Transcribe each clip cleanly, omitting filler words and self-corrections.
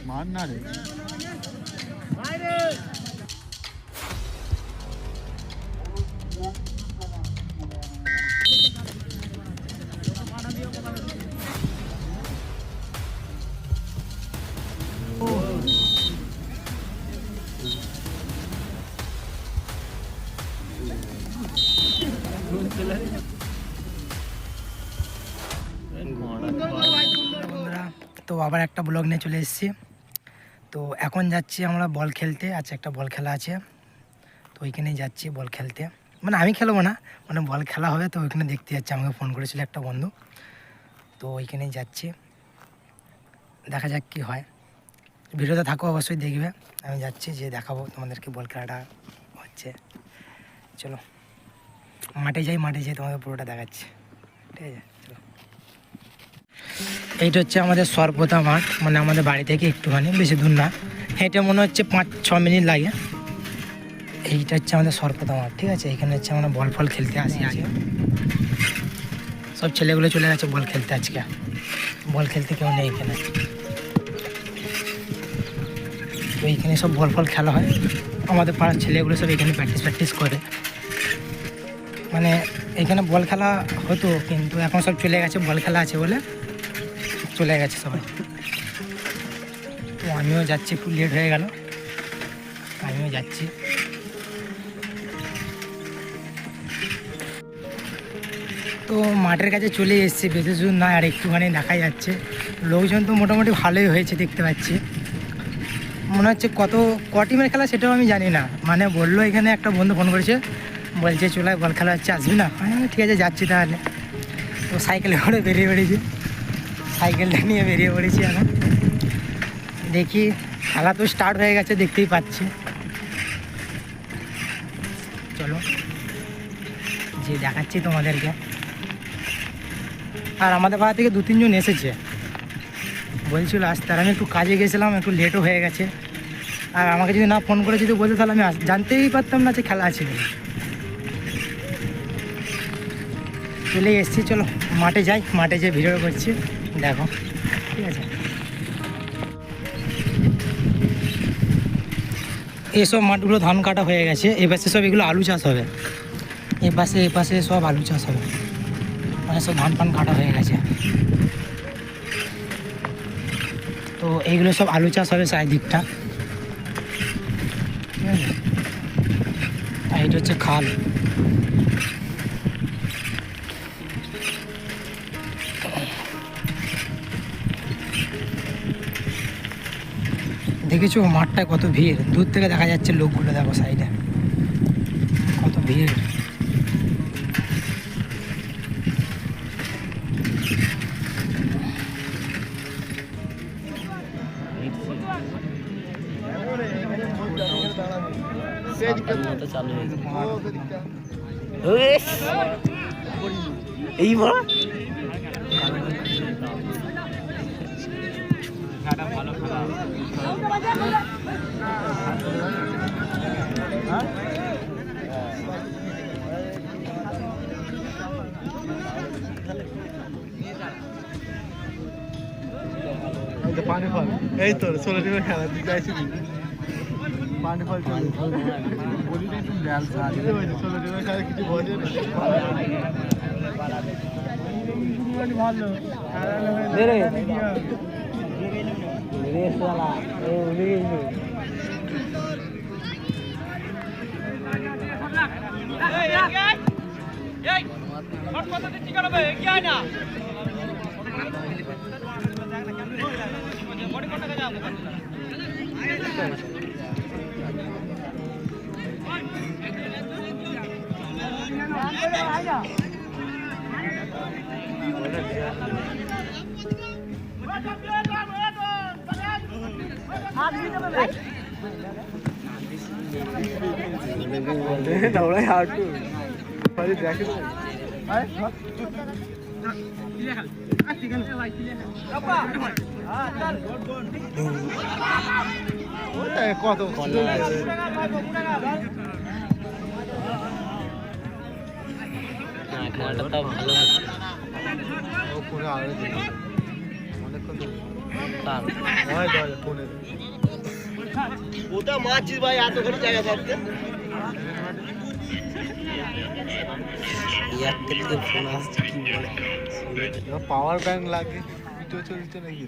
মার না রে তো আবার একটা ব্লগ নিয়ে চলে এসেছি। তো এখন যাচ্ছি আমরা বল খেলতে। আচ্ছা, একটা বল খেলা আছে, তো ওইখানেই যাচ্ছি বল খেলতে। মানে আমি খেলবো না, মানে বল খেলা হবে, তো ওইখানে দেখতে যাচ্ছি। আমাকে ফোন করেছিল একটা বন্ধু, তো ওইখানেই যাচ্ছি। দেখা যাক কী হয়। ভিডিওতে থাকো, অবশ্যই দেখবে। আমি যাচ্ছি, যে দেখাবো তোমাদেরকে বল খেলাটা হচ্ছে। চলো মাঠে যাই, মাঠে যাই তোমাদের পুরোটা দেখাচ্ছি, ঠিক আছে? চলো। এইটা হচ্ছে আমাদের সরপোতা মাঠ, মানে আমাদের বাড়ি থেকে একটুখানি, বেশি দূর না, হেঁটে মনে হচ্ছে 5-6 মিনিট লাগে। এইটা হচ্ছে আমাদের সরপোতা মাঠ, ঠিক আছে? এখানে হচ্ছে আমরা বল ফল খেলতে আসি আগে। সব ছেলেগুলো চলে গেছে বল খেলতে, আজকে বল খেলতে কেউ নেই এখানে। তো এইখানে সব বল ফল খেলা হয়, আমাদের পাড়ার ছেলেগুলো সব এখানে প্র্যাকটিস করে। মানে এখানে বল খেলা হতো, কিন্তু এখন সব চলে গেছে, বল খেলা আছে বলে চলে গেছে সবাই। তো আমিও যাচ্ছি, একটু লেট হয়ে গেল, আমিও যাচ্ছি। তো মাঠের কাছে চলে এসেছি, বেশি দূর না, আর একটুখানি দেখা যাচ্ছে। লোকজন তো মোটামুটি ভালোই হয়েছে দেখতে পাচ্ছি। মনে হচ্ছে ক টিমের খেলা সেটাও আমি জানি না। মানে বললো এখানে একটা বন্ধু ফোন করেছে, বলছে চলে বল খেলা হচ্ছে, আসবি না? ঠিক আছে, যাচ্ছি তাহলে। তো সাইকেলে করে বেরিয়ে পড়েছি, সাইকেলটা নিয়ে বেরিয়ে পড়েছি। এখন দেখি, খেলা তো স্টার্ট হয়ে গেছে, দেখতেই পাচ্ছি। চলো, যে দেখাচ্ছি তোমাদেরকে। আর আমাদের পাড়া থেকে 2-3 জন এসেছে, বলছিল আসতে। আর আমি একটু কাজে গেছিলাম, একটু লেটও হয়ে গেছে। আর আমাকে যদি না ফোন করে যদি বলতে, তাহলে আমি জানতেই পারতাম না যে খেলা আছে। চলে এসেছি, চলো মাঠে যাই, মাঠে যেয়ে ভিডিও করছি, দেখো, ঠিক আছে? এইসব মাঠগুলো ধান কাটা হয়ে গেছে, এই পাশে সব এগুলো আলু চাষ হবে, এই পাশে সব আলু চাষ হবে, মানে সব ধান পান কাটা হয়ে গেছে। তো এইগুলো সব আলু চাষ হবে চারিদিকটা, ঠিক আছে? আর এটা হচ্ছে খাল। দেখেছো মাঠটায় কত ভিড়, দূর থেকে দেখা যাচ্ছে লোকগুলো, দেখো সাইডে কত ভিড়। পানি ফল এই তো 16 টিমের খেলা তুই চাইছি পানি ফল বলি তুই 16 টিমের খেলা কিছু বোঝে না। ভালো রে রে শালা এই উনি এই শট কত দিচ্ছি করবে কি হয় না বডি কোন টাকা যাও আইয়া দৌড়াই হাঁটু পরে দেখে কত খেলাটা ভালো অনেকক্ষণ হয় দেওয়া ফোনে ওটা মারছিস ভাই এতখানি জায়গা থাকতে এয়ারটেল থেকে ফোন আসছে কি বলে পাওয়ার ব্যাংক লাগে ভিডিও চলছে নাকি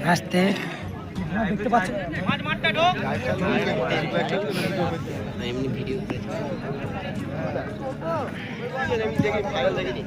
আসতে দেখতে পাচ্ছ এমনি ভিডিও দেখি ভাইরাল দেখিনি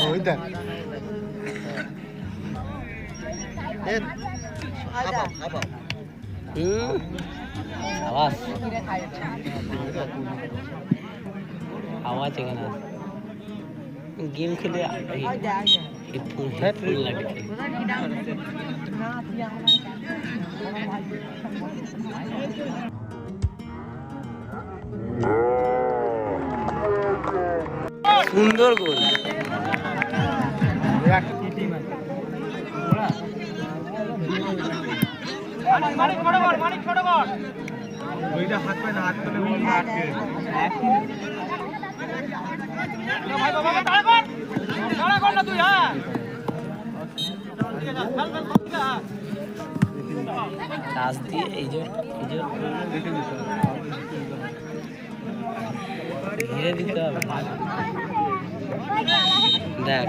ওই দেখ आवाज आवाज है ना गेम खेले हेडफोन लगे सुंदर गोल ওইটা হাত পায় না হাত পেলে আটকে টাচ দিয়ে এই যে ধীরে দিতে হবে দেখ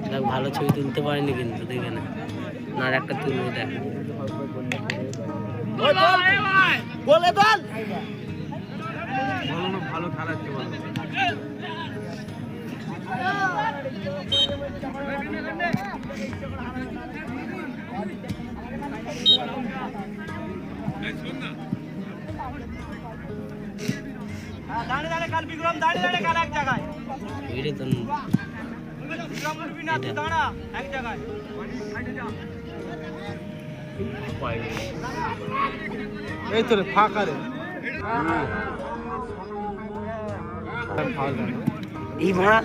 দেখ ভালো ছবি তুলতে পারিনি কিন্তু দেখে না আর একটা তুলবো দেখ বলে বল ভালো খেলাচ্ছে বলো দাঁড়িয়ে দাঁড়িয়ে কাল বিক্রম দাঁড়িয়ে দাঁড়িয়ে কাল এক জায়গায় ভিড়ে তো বিক্রম উঠবি না তুই দাঁড়া এক জায়গায় এই তো রে ফাঁকা রে এই ভাড়া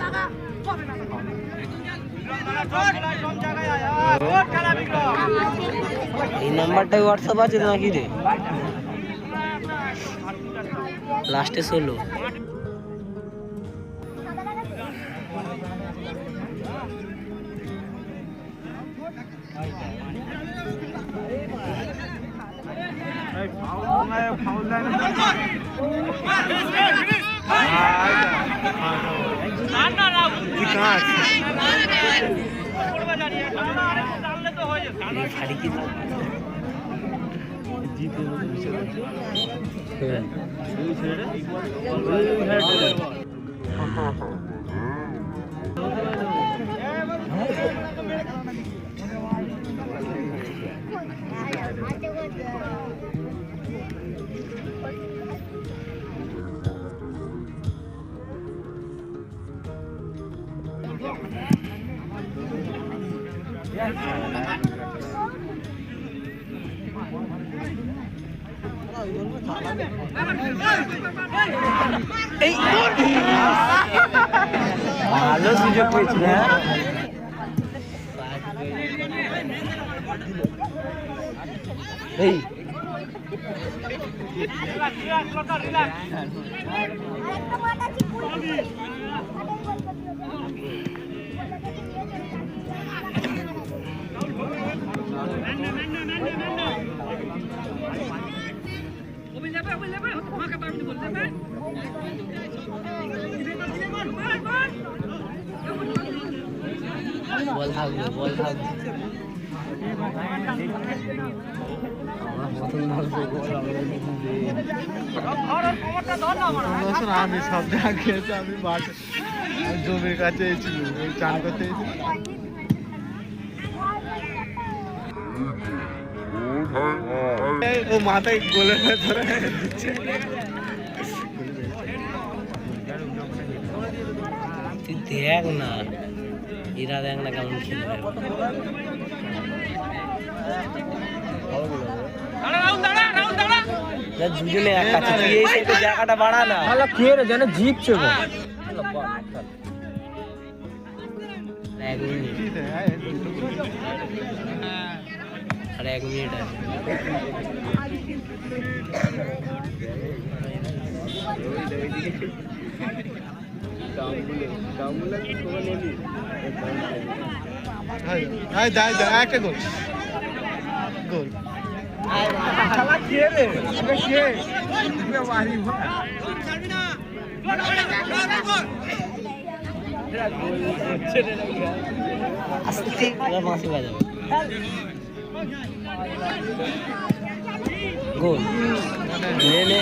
এই নাম্বারটাই হোয়াটসঅ্যাপ আছে নাকি রে লাস্টে 16 খালি কি ভালো সুযোগ পেয়েছিল এই বল থাকবে বল থাকবে আমি সব জায়গা খেয়েছি আমি মাঠে জমির কাছে এসেছি চান করতে ও মাথায় গোলে ধরে দিচ্ছে তুই দেখ না এরা দেখ না কেমন খেলবে দাঁড়া রাউন্ড দাঁড়া দুজনে এক কাছে তুই এই সাইডে জায়গাটা বাড়া না তাহলে কে রে যেন জিতছে গো। এক মিনিট ठीक है यार আর 1 মিনিট আছে हाय दाई दाई একটা গোল গোল শালা কে রে আবে কে তুমি মারি আস্তে এবার মাসি বাজাবে গোল নে নে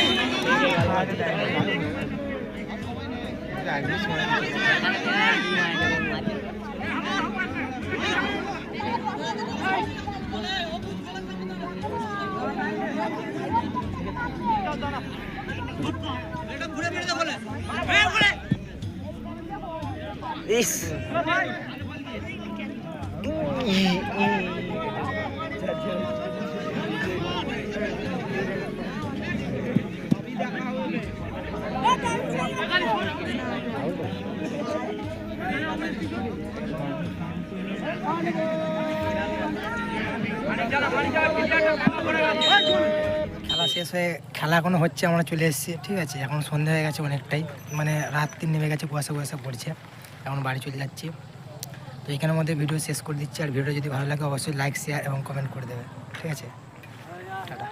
ইস খেলা শেষ হয়ে খেলা এখনো হচ্ছে, আমরা চলে এসেছি। ঠিক আছে, এখন সন্ধ্যা হয়ে গেছে অনেকটাই, মানে রাত্রি নেমে গেছে, কুয়াশা কুয়াশা পড়ছে। এখন বাড়ি চলে যাচ্ছি। তো এখানের মধ্যে ভিডিও শেষ করে দিচ্ছি। আর ভিডিও যদি ভালো লাগে অবশ্যই লাইক, শেয়ার এবং কমেন্ট করে দেবে। ঠিক আছে, টাটা।